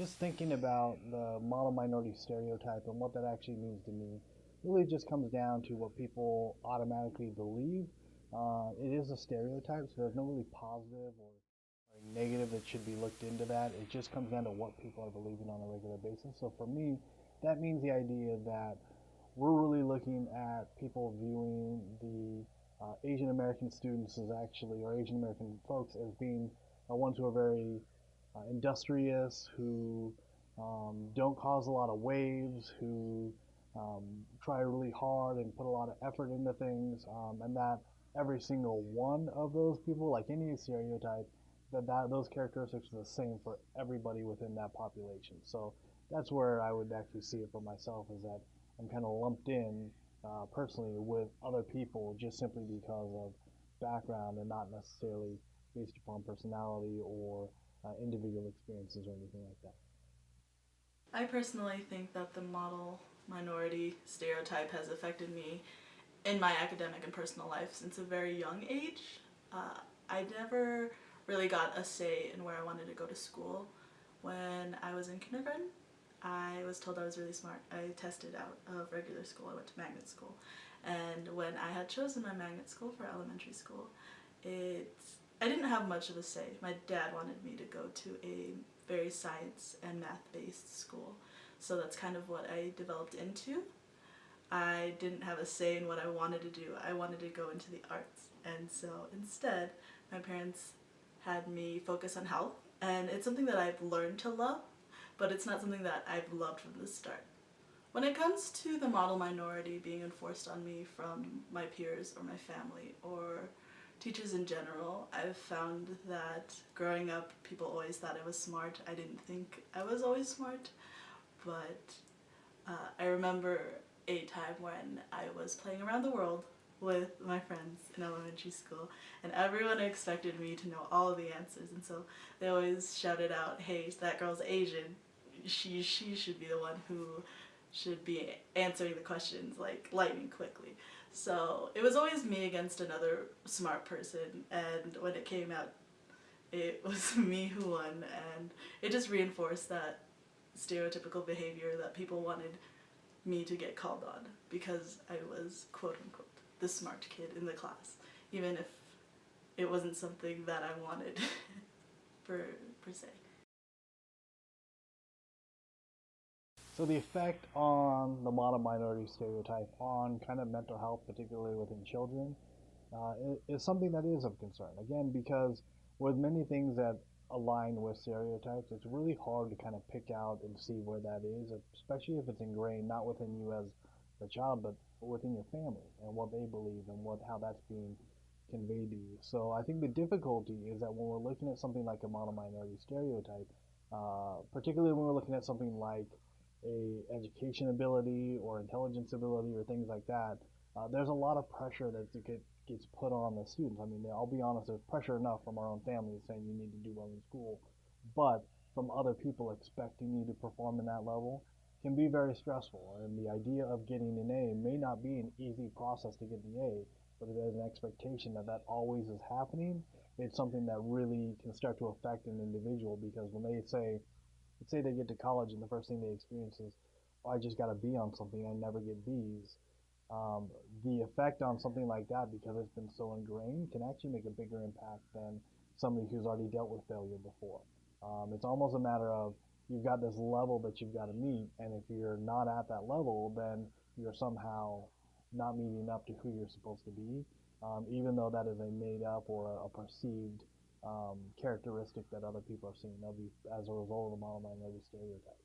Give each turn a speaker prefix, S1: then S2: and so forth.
S1: just thinking about the model minority stereotype and what that actually means to me really just comes down to what people automatically believe. It is a stereotype, so there's no really positive or negative that should be looked into that. It just comes down to what people are believing on a regular basis. So for me, that means the idea that we're really looking at people viewing the Asian American students as actually, or Asian American folks as being ones who are very industrious, who don't cause a lot of waves, who try really hard and put a lot of effort into things, and that every single one of those people, like any stereotype, that those characteristics are the same for everybody within that population. So that's where I would actually see it for myself, is that I'm kind of lumped in personally with other people just simply because of background and not necessarily based upon personality or individual experiences or anything like that.
S2: I personally think that the model minority stereotype has affected me in my academic and personal life since a very young age. I never really got a say in where I wanted to go to school. When I was in kindergarten, I was told I was really smart. I tested out of regular school. I went to magnet school. And when I had chosen my magnet school for elementary school, I didn't have much of a say. My dad wanted me to go to a very science and math based school. So that's kind of what I developed into. I didn't have a say in what I wanted to do. I wanted to go into the arts. And so instead, my parents had me focus on health. And it's something that I've learned to love, but it's not something that I've loved from the start. When it comes to the model minority being enforced on me from my peers or my family or teachers in general, I've found that growing up, people always thought I was smart. I didn't think I was always smart, but I remember a time when I was playing around the world with my friends in elementary school, and everyone expected me to know all the answers, and so they always shouted out, "Hey, that girl's Asian. She should be the one who should be answering the questions like lightning quickly." So it was always me against another smart person, and when it came out, it was me who won, and it just reinforced that stereotypical behavior that people wanted me to get called on because I was quote unquote the smart kid in the class, even if it wasn't something that I wanted per, per se.
S1: So the effect on the model minority stereotype on kind of mental health, particularly within children, is something that is of concern. Again, because with many things that align with stereotypes, it's really hard to kind of pick out and see where that is, especially if it's ingrained not within you as a child, but within your family and what they believe and what how that's being conveyed to you. So I think the difficulty is that when we're looking at something like a model minority stereotype, particularly when we're looking at something like a education ability or intelligence ability or things like that, there's a lot of pressure that gets put on the students. I mean, I'll be honest, there's pressure enough from our own families saying you need to do well in school, but from other people expecting you to perform in that level can be very stressful. And the idea of getting an A may not be an easy process to get the A, but if there's an expectation that that always is happening, it's something that really can start to affect an individual because when they say, let's say they get to college and the first thing they experience is, oh, I just got a B on something, I never get B's. The effect on something like that, because it's been so ingrained, can actually make a bigger impact than somebody who's already dealt with failure before. It's almost a matter of you've got this level that you've got to meet, and if you're not at that level, then you're somehow not meeting up to who you're supposed to be, even though that is a made up or a perceived characteristic that other people are seeing as a result of the model minority stereotype.